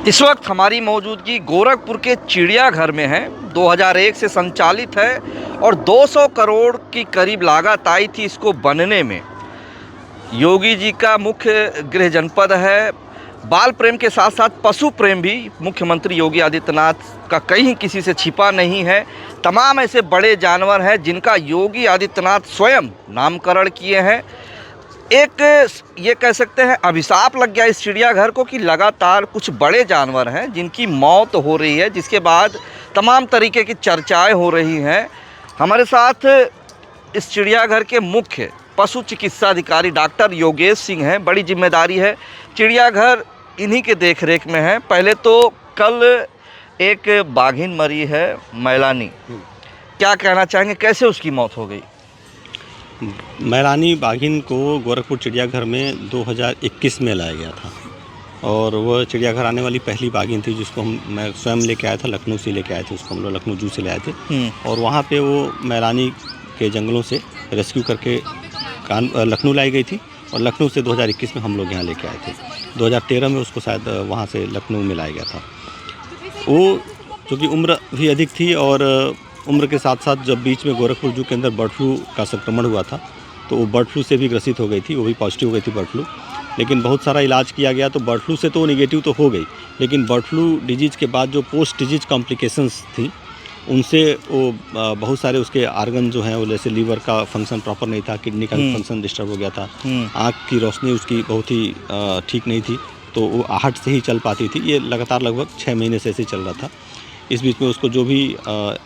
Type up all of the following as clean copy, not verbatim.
इस वक्त हमारी मौजूदगी गोरखपुर के चिड़ियाघर में है। 2001 से संचालित है और 200 करोड़ की करीब लागत आई थी इसको बनने में। योगी जी का मुख्य गृह जनपद है। बाल प्रेम के साथ साथ पशु प्रेम भी मुख्यमंत्री योगी आदित्यनाथ का कहीं किसी से छिपा नहीं है। तमाम ऐसे बड़े जानवर हैं जिनका योगी आदित्यनाथ स्वयं नामकरण किए हैं। एक ये कह सकते हैं अभिशाप लग गया इस चिड़ियाघर को कि लगातार कुछ बड़े जानवर हैं जिनकी मौत हो रही है, जिसके बाद तमाम तरीके की चर्चाएं हो रही हैं। हमारे साथ इस चिड़ियाघर के मुख्य पशु चिकित्सा अधिकारी डॉक्टर योगेश सिंह हैं। बड़ी जिम्मेदारी है, चिड़ियाघर इन्हीं के देखरेख में है। पहले तो कल एक बाघिन मरी है, मैलानी, क्या कहना चाहेंगे, कैसे उसकी मौत हो गई? मैलानी बाघिन को गोरखपुर चिड़ियाघर में 2021 में लाया गया था और वह चिड़ियाघर आने वाली पहली बाघिन थी जिसको मैं स्वयं लेके आया था। लखनऊ से लेके आए थे उसको, हम लोग लखनऊ जू से ले आए थे और वहाँ पे वो मैलानी के जंगलों से रेस्क्यू करके लखनऊ लाई गई थी और लखनऊ से 2021 में हम लोग यहाँ लेके आए थे। 2013 में उसको शायद वहाँ से लखनऊ में लाया गया था। वो चूँकि उम्र भी अधिक थी और उम्र के साथ साथ जब बीच में गोरखपुर जू के अंदर बर्ड फ्लू का संक्रमण हुआ था तो वो बर्ड फ्लू से भी ग्रसित हो गई थी, वो भी पॉजिटिव हो गई थी बर्ड फ्लू। लेकिन बहुत सारा इलाज किया गया तो बर्ड फ्लू से तो नेगेटिव तो हो गई, लेकिन बर्ड फ्लू डिजीज़ के बाद जो पोस्ट डिजीज कॉम्प्लिकेशंस थी उनसे वो बहुत सारे उसके आर्गन जो हैं वो जैसे लीवर का फंक्शन प्रॉपर नहीं था, किडनी का फंक्शन डिस्टर्ब हो गया था, आँख की रोशनी उसकी बहुत ही ठीक नहीं थी, तो वो आहट से ही चल पाती थी। ये लगातार लगभग 6 महीने से ऐसे चल रहा था। इस बीच में उसको जो भी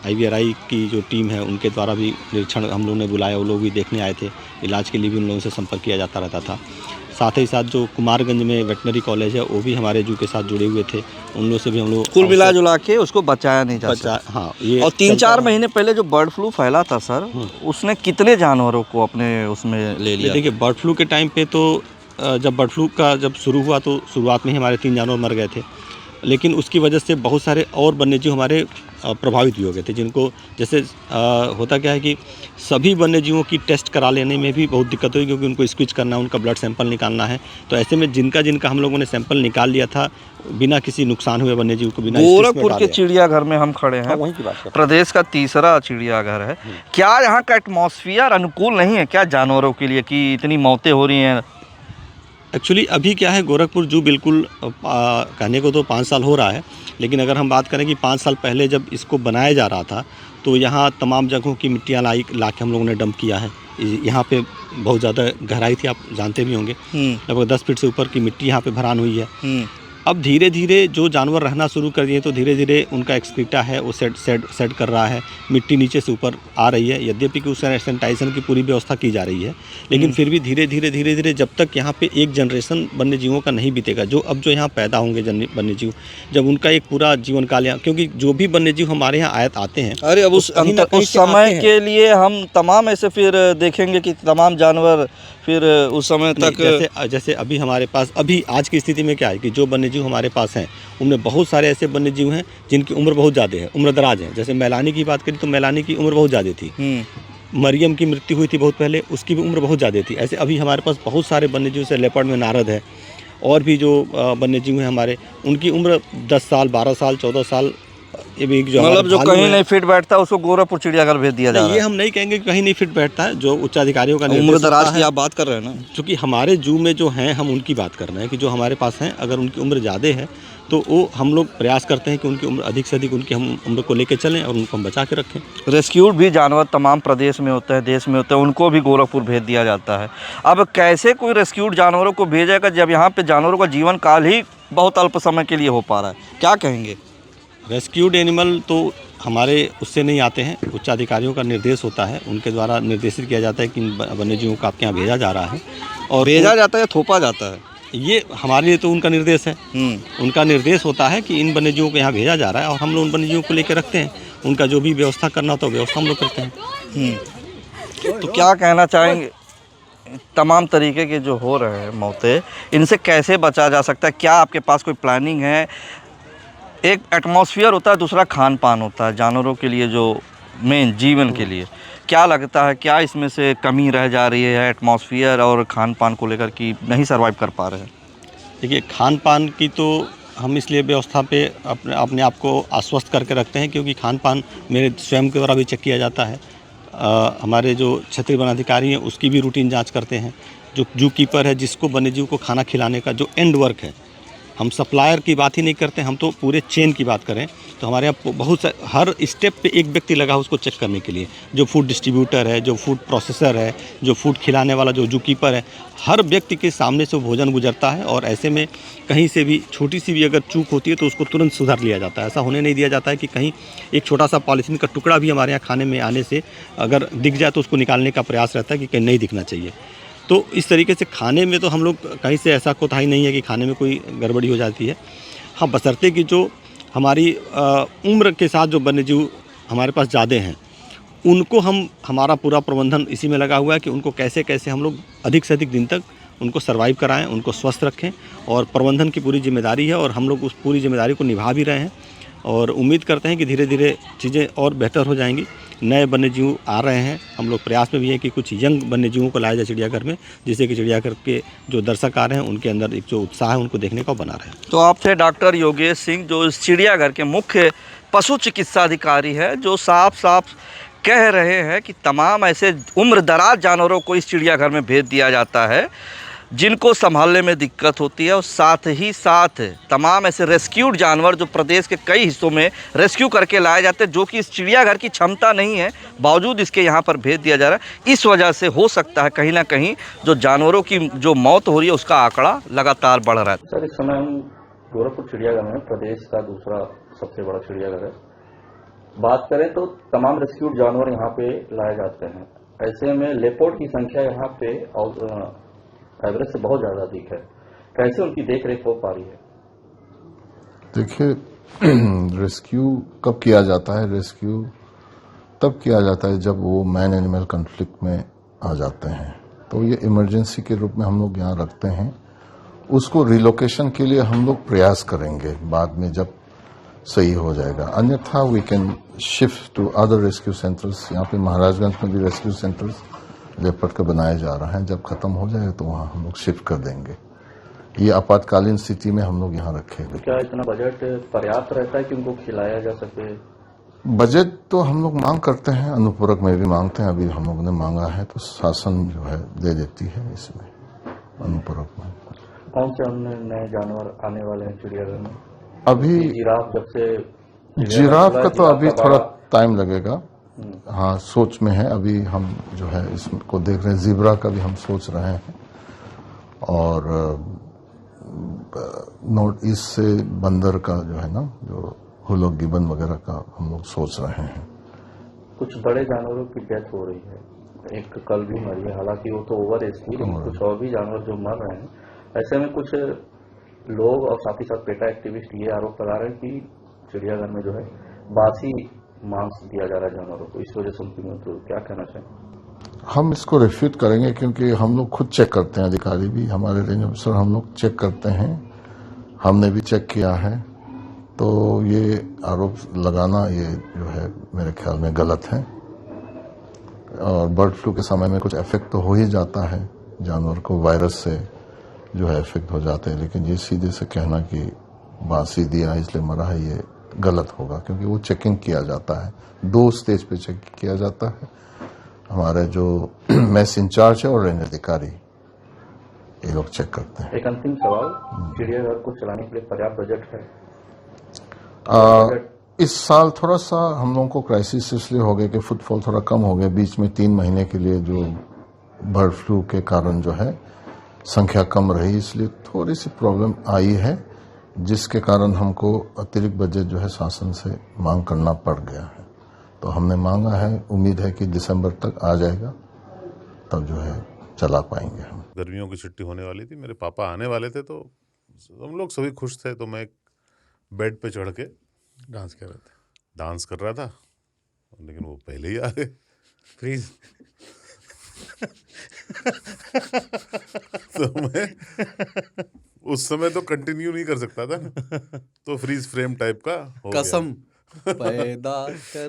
IVRI की जो टीम है उनके द्वारा भी निरीक्षण हम लोगों ने बुलाया, वो लोग भी देखने आए थे, इलाज के लिए भी उन लोगों से संपर्क किया जाता रहता था। साथ ही साथ जो कुमारगंज में वेटनरी कॉलेज है वो भी हमारे जू के साथ जुड़े हुए थे, उन लोगों से भी हम लोग कुल मिला जुला के उसको बचाया नहीं जा सकता। हाँ, ये और 3-4 महीने पहले जो बर्ड फ्लू फैला था सर, उसने कितने जानवरों को अपने उसमें ले लिया? देखिए, बर्ड फ्लू के टाइम पे तो जब बर्ड फ्लू का जब शुरू हुआ तो शुरुआत में ही हमारे 3 जानवर मर गए थे, लेकिन उसकी वजह से बहुत सारे और वन्यजीव हमारे प्रभावित भी हो गए थे, जिनको जैसे होता क्या है कि सभी वन्यजीवों की टेस्ट करा लेने में भी बहुत दिक्कत हुई क्योंकि उनको स्क्विच करना है, उनका ब्लड सैंपल निकालना है। तो ऐसे में जिनका हम लोगों ने सैंपल निकाल लिया था बिना किसी नुकसान हुए वन्यजीव को, बिना गोरखपुर के चिड़ियाघर में हम खड़े हैं। वहीं की बात कर, प्रदेश का तीसरा चिड़ियाघर है। क्या यहाँ का एटमॉस्फेयर अनुकूल नहीं है क्या जानवरों के लिए कि इतनी मौतें हो रही हैं? एक्चुअली अभी क्या है, गोरखपुर जू बिल्कुल कहने को तो 5 साल हो रहा है, लेकिन अगर हम बात करें कि 5 साल पहले जब इसको बनाया जा रहा था तो यहाँ तमाम जगहों की मिट्टियाँ ला के हम लोगों ने डंप किया है। यहाँ पे बहुत ज़्यादा गहराई थी, आप जानते भी होंगे, लगभग 10 फीट से ऊपर की मिट्टी यहाँ पे भरान हुई है। अब धीरे धीरे जो जानवर रहना शुरू कर दिए तो धीरे धीरे उनका एक्सक्रीटा है वो सेट कर रहा है, मिट्टी नीचे से ऊपर आ रही है। यद्यपि कि उस सैनिटाइजेशन की पूरी व्यवस्था की जा रही है, लेकिन फिर भी धीरे धीरे जब तक यहाँ पे एक जनरेशन वन्यजीवों का नहीं बीतेगा, जो यहाँ पैदा होंगे वन्यजीव, जब उनका एक पूरा जीवन काल यहाँ, क्योंकि जो भी वन्यजीव हमारे यहाँ आते हैं, अरे अब उस समय के लिए हम तमाम ऐसे फिर देखेंगे कि तमाम जानवर फिर उस समय तक जैसे अभी हमारे पास अभी आज की स्थिति में क्या है कि जो वन्यजीव हमारे पास हैं उनमें बहुत सारे ऐसे वन्यजीव हैं जिनकी उम्र बहुत ज़्यादा है, उम्र दराज है। जैसे मैलानी की बात करें तो मैलानी की उम्र बहुत ज़्यादा थी। मरियम की मृत्यु हुई थी बहुत पहले, उसकी भी उम्र बहुत ज़्यादा थी। ऐसे अभी हमारे पास बहुत सारे वन्यजीव से लेपर्ड में नारद है और भी जो वन्यजीव हैं हमारे, उनकी उम्र 10 साल 12 साल 14 साल, ये भी जो मतलब जो कहीं नहीं फिट बैठता है उसको गोरखपुर चिड़ियाघर भेज दिया जा रहा है। ये हम नहीं कहेंगे कि कहीं नहीं फिट बैठता है, जो उच्चाधिकारियों का उम्र दराज की आप बात कर रहे हैं ना, क्योंकि हमारे जू में जो हैं हम उनकी बात कर रहे हैं कि जो हमारे पास हैं अगर उनकी उम्र ज़्यादा है तो वो हम लोग प्रयास करते हैं कि उनकी उम्र अधिक से अधिक उनकी हम उम्र को लेकर चलें और उनको हम बचा के रखें। रेस्क्यूड भी जानवर तमाम प्रदेश में होते हैं, देश में होते हैं, उनको भी गोरखपुर भेज दिया जाता है। अब कैसे कोई रेस्क्यूड जानवरों को भेजेगा जब यहाँ पे जानवरों का जीवन काल ही बहुत अल्प समय के लिए हो पा रहा है? क्या कहेंगे? रेस्क्यूड एनिमल तो हमारे उससे नहीं आते हैं, उच्चाधिकारियों का निर्देश होता है, उनके द्वारा निर्देशित किया जाता है कि वन्यजीवों को आपके यहाँ भेजा जा रहा है। और भेजा जाता है या थोपा जाता है? ये हमारे लिए तो उनका निर्देश है। उनका निर्देश होता है कि इन वन्यजीवों को यहाँ भेजा जा रहा है और हम लोग उन वन्यजीवों को लेकर रखते हैं, उनका जो भी व्यवस्था करना होता है व्यवस्था हम लोग करते हैं। तो क्या कहना चाहेंगे, तमाम तरीके के जो हो रहे हैं मौतें, इनसे कैसे बचा जा सकता है? क्या आपके पास कोई प्लानिंग है? एक एटमॉस्फेयर होता है, दूसरा खान पान होता है जानवरों के लिए, जो मेन जीवन के लिए। क्या लगता है, क्या इसमें से कमी रह जा रही है एटमॉस्फेयर और खान पान को लेकर कि नहीं सर्वाइव कर पा रहे हैं? देखिए, खान पान की तो हम इसलिए व्यवस्था पे अपने आप को आश्वस्त करके रखते हैं, क्योंकि खान पान मेरे स्वयं के द्वारा भी चेक किया जाता है। हमारे जो क्षेत्रीय वन अधिकारी हैं उसकी भी रूटीन जांच करते हैं। जो जू कीपर है, जिसको वन्यजीव को खाना खिलाने का जो एंड वर्क है, हम सप्लायर की बात ही नहीं करते, हम तो पूरे चेन की बात करें तो हमारे यहाँ बहुत हर स्टेप पे एक व्यक्ति लगा उसको चेक करने के लिए। जो फूड डिस्ट्रीब्यूटर है, जो फूड प्रोसेसर है, जो फूड खिलाने वाला जो जू कीपर है, हर व्यक्ति के सामने से भोजन गुजरता है और ऐसे में कहीं से भी छोटी सी भी अगर चूक होती है तो उसको तुरंत सुधार लिया जाता है। ऐसा होने नहीं दिया जाता है कि कहीं एक छोटा सा पॉलीथीन का टुकड़ा भी हमारे यहाँ खाने में आने से अगर दिख जाए तो उसको निकालने का प्रयास रहता है कि कहीं नहीं दिखना चाहिए। तो इस तरीके से खाने में तो हम लोग कहीं से ऐसा कोताही नहीं है कि खाने में कोई गड़बड़ी हो जाती है। हाँ, बशर्ते कि जो हमारी उम्र के साथ जो वन्यजीव हमारे पास ज़्यादा हैं उनको हमारा पूरा प्रबंधन इसी में लगा हुआ है कि उनको कैसे कैसे हम लोग अधिक से अधिक दिन तक उनको सर्वाइव कराएं, उनको स्वस्थ रखें, और प्रबंधन की पूरी जिम्मेदारी है और हम लोग उस पूरी जिम्मेदारी को निभा भी रहे हैं और उम्मीद करते हैं कि धीरे धीरे चीज़ें और बेहतर हो जाएंगी। नए वन्यजीव आ रहे हैं, हम लोग प्रयास में भी हैं कि कुछ यंग वन्यजीवों को लाया जाए चिड़ियाघर में, जिससे कि चिड़ियाघर के जो दर्शक आ रहे हैं उनके अंदर एक जो उत्साह है उनको देखने को बना रहे हैं। तो आप थे डॉक्टर योगेश सिंह, जो इस चिड़ियाघर के मुख्य पशु चिकित्सा अधिकारी है, जो साफ साफ कह रहे हैं कि तमाम ऐसे उम्रदराज जानवरों को इस चिड़ियाघर में भेज दिया जाता है जिनको संभालने में दिक्कत होती है, और साथ ही साथ तमाम ऐसे रेस्क्यूड जानवर जो प्रदेश के कई हिस्सों में रेस्क्यू करके लाए जाते हैं, जो कि इस चिड़ियाघर की क्षमता नहीं है, बावजूद इसके यहाँ पर भेज दिया जा रहा है। इस वजह से हो सकता है कहीं ना कहीं जो जानवरों की जो मौत हो रही है उसका आंकड़ा लगातार बढ़ रहा है। सर, इस समय हम गोरखपुर चिड़ियाघर में, प्रदेश का दूसरा सबसे बड़ा चिड़ियाघर है। बात करें तो तमाम रेस्क्यूड जानवर यहाँ पे लाए जाते हैं। ऐसे में लेपर्ड की संख्या यहाँ पे एवरेज से बहुत ज़्यादा अधिक है। कैसे उनकी देख रेख हो पा रही है? देखिए, रेस्क्यू कब किया जाता है? रेस्क्यू तब किया जाता है जब वो मैन एनिमल कॉन्फ्लिक्ट में आ जाते हैं, तो ये इमरजेंसी के रूप में हम लोग यहाँ रखते हैं। उसको रिलोकेशन के लिए हम लोग प्रयास करेंगे बाद में जब सही हो जाएगा, अन्यथा we can shift to other rescue centres. यहाँ पे महाराजगंज में भी रेस्क्यू सेंटर्स लेपर्ड का बनाया जा रहा है, जब खत्म हो जाएगा तो वहाँ हम लोग शिफ्ट कर देंगे। ये आपातकालीन स्थिति में हम लोग यहाँ रखेंगे। क्या इतना बजट पर्याप्त रहता है कि उनको खिलाया जा सके? बजट तो हम लोग मांग करते हैं, अनुपूरक में भी मांगते हैं। अभी हम लोगों ने मांगा है तो शासन जो है दे देती है इसमें अनुपूरक में। कौन से अन्य नए जानवर आने वाले हैं चिड़ियाघर में? अभी जिराफ, जब से जिराफ का तो अभी थोड़ा टाइम लगेगा। हाँ, सोच में है, अभी हम जो है इसको देख रहे हैं। ज़ीब्रा का भी हम सोच रहे हैं, और नॉर्थ ईस्ट से बंदर का जो है ना, जो हुलो गिबन वगैरह का हम लोग सोच रहे हैं। कुछ बड़े जानवरों की डेथ हो रही है, एक कल भी मरी है, हालांकि वो तो ओवर एज थी, लेकिन कुछ और भी जानवर जो मर रहे हैं। ऐसे में कुछ लोग और साथ ही साथ पेटा एक्टिविस्ट ये आरोप लगा रहे हैं कि चिड़ियाघर में जो है बासी मांस दिया जा रहा है जानवरों को, इस वजह से उनकी मौत। तो क्या कहना चाहिए? हम इसको रिफ्यूट करेंगे, क्योंकि हम लोग खुद चेक करते हैं, अधिकारी भी, हमारे रेंज ऑफिसर हम लोग चेक करते हैं, हमने भी चेक किया है। तो ये आरोप लगाना ये जो है मेरे ख्याल में गलत है। और बर्ड फ्लू के समय में कुछ इफेक्ट तो हो ही जाता है, जानवर को वायरस से जो है इफेक्ट हो जाते हैं, लेकिन ये सीधे से कहना कि बासी दिया इसलिए मरा है, ये गलत होगा। क्योंकि वो चेकिंग किया जाता है, 2 स्टेज पे चेक किया जाता है। हमारे जो मैस इंचार्ज है और रेंज अधिकारी, ये लोग चेक करते हैं। एक अंतिम सवाल, चिड़ियाघर को चलाने के लिए पर्याप्त बजट है? इस साल थोड़ा सा हम लोगों को क्राइसिस इसलिए हो गया कि फुटफॉल थोड़ा कम हो गया। बीच में 3 महीने के लिए जो बर्ड फ्लू के कारण जो है संख्या कम रही, इसलिए थोड़ी सी प्रॉब्लम आई है, जिसके कारण हमको अतिरिक्त बजट जो है शासन से मांग करना पड़ गया है। तो हमने मांगा है, उम्मीद है कि दिसंबर तक आ जाएगा, तब जो है चला पाएंगे हम। गर्मियों की छुट्टी होने वाली थी, मेरे पापा आने वाले थे, तो हम लोग सभी खुश थे। तो मैं बेड पे चढ़ के डांस कर रहा था, लेकिन वो पहले ही आ गए। प्लीज तो मैं उस समय तो कंटिन्यू नहीं कर सकता था ना, तो फ्रीज फ्रेम टाइप का हो कसम गया। पैदा कर